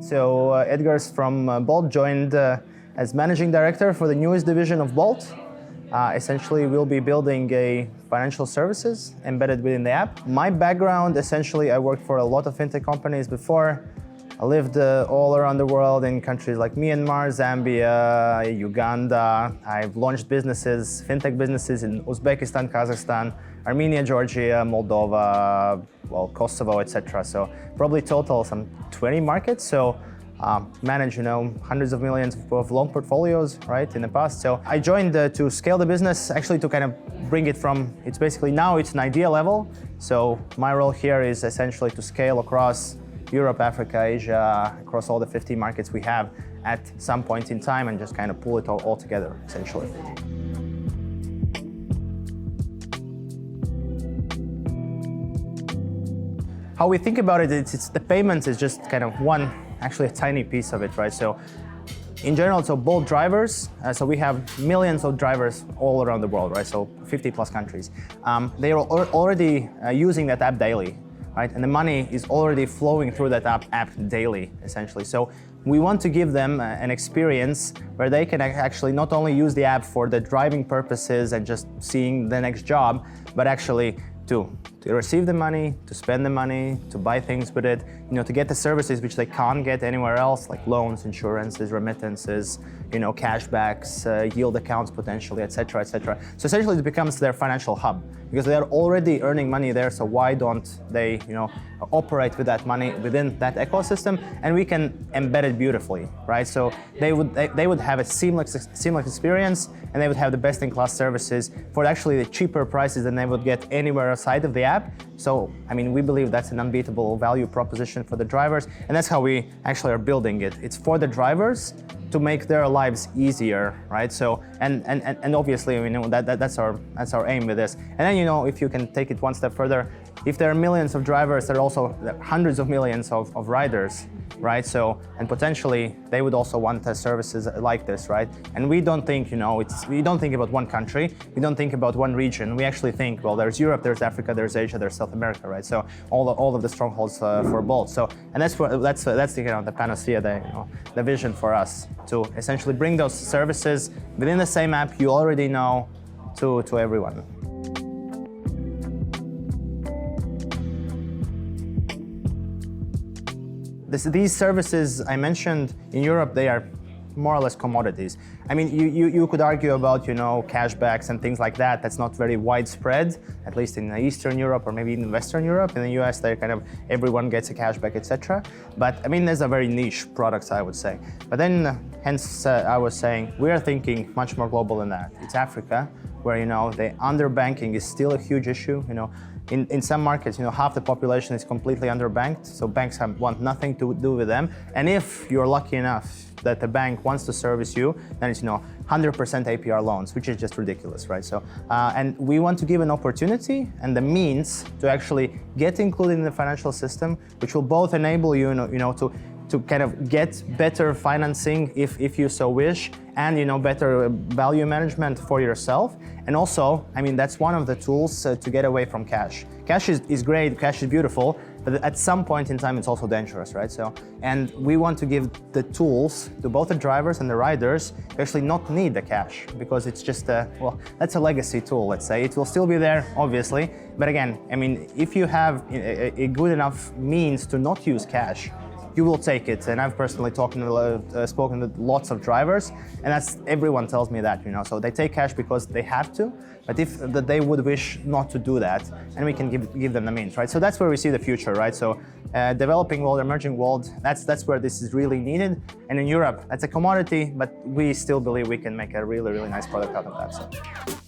So Edgars from Bolt joined as managing director for the newest division of Bolt. Essentially, we'll be building a financial services embedded within the app. My background, essentially, I worked for a lot of fintech companies before. I lived all around the world in countries like Myanmar, Zambia, Uganda. I've launched businesses, fintech businesses in Uzbekistan, Kazakhstan, Armenia, Georgia, Moldova, well, Kosovo, etc. So probably total some 20 markets. So manage, hundreds of millions of loan portfolios, right, in the past. So I joined to scale the business, actually to kind of bring it from, it's basically now it's an idea level. So my role here is essentially to scale across Europe, Africa, Asia, across all the 50 markets we have at some point in time and just kind of pull it all together, essentially. How we think about it, it's the payments is just kind of one, actually a tiny piece of it, right? So in general, so Bolt drivers, so we have millions of drivers all around the world, right? So 50 plus countries. They are already using that app daily. Right? And the money is already flowing through that app daily, essentially. So we want to give them an experience where they can actually not only use the app for the driving purposes and just seeing the next job, but actually to receive the money, to spend the money, to buy things with it, to get the services which they can't get anywhere else, like loans, insurances, remittances, cashbacks, yield accounts potentially, etc., etc. So essentially it becomes their financial hub because they are already earning money there. So why don't they, operate with that money within that ecosystem, and we can embed it beautifully, right? So they would have a seamless experience, and they would have the best-in-class services for actually the cheaper prices than they would get anywhere outside of the app. So, we believe that's an unbeatable value proposition for the drivers, and that's how we actually are building it. It's for the drivers to make their lives easier, right? So, and obviously, that's our aim with this. And then, if you can take it one step further, if there are millions of drivers, there are also hundreds of millions of riders, right? So, and potentially they would also want services like this, right? And we don't think, we don't think about one country, we don't think about one region. We actually think, well, there's Europe, there's Africa, there's Asia, there's South America, right? So all of the strongholds for Bolt. So, and that's the panacea, the vision for us to essentially bring those services within the same app you already know to everyone. These services I mentioned in Europe, they are more or less commodities. You could argue about, cashbacks and things like that. That's not very widespread, at least in Eastern Europe or maybe in Western Europe. In the US, they're kind of, everyone gets a cashback, etc. But there's a very niche products, I would say. But then, hence, I was saying, we are thinking much more global than that. It's Africa, where, the underbanking is still a huge issue. In some markets, half the population is completely underbanked, so banks want nothing to do with them. And if you're lucky enough that the bank wants to service you, then it's 100% APR loans, which is just ridiculous, right? So, and we want to give an opportunity and the means to actually get included in the financial system, which will both enable you, to kind of get better financing if you so wish, and better value management for yourself. And also, that's one of the tools to get away from cash. Cash is great, cash is beautiful, but at some point in time it's also dangerous, right? So, and we want to give the tools to both the drivers and the riders to actually not need the cash, because it's just that's a legacy tool, let's say. It will still be there, obviously, but again, if you have a good enough means to not use cash, you will take it. And I've personally spoken with lots of drivers, and everyone tells me that, so they take cash because they have to, but if they would wish not to do that, and we can give them the means, right? So that's where we see the future, right? So developing world, emerging world, that's where this is really needed. And in Europe, that's a commodity, but we still believe we can make a really, really nice product out of that. So.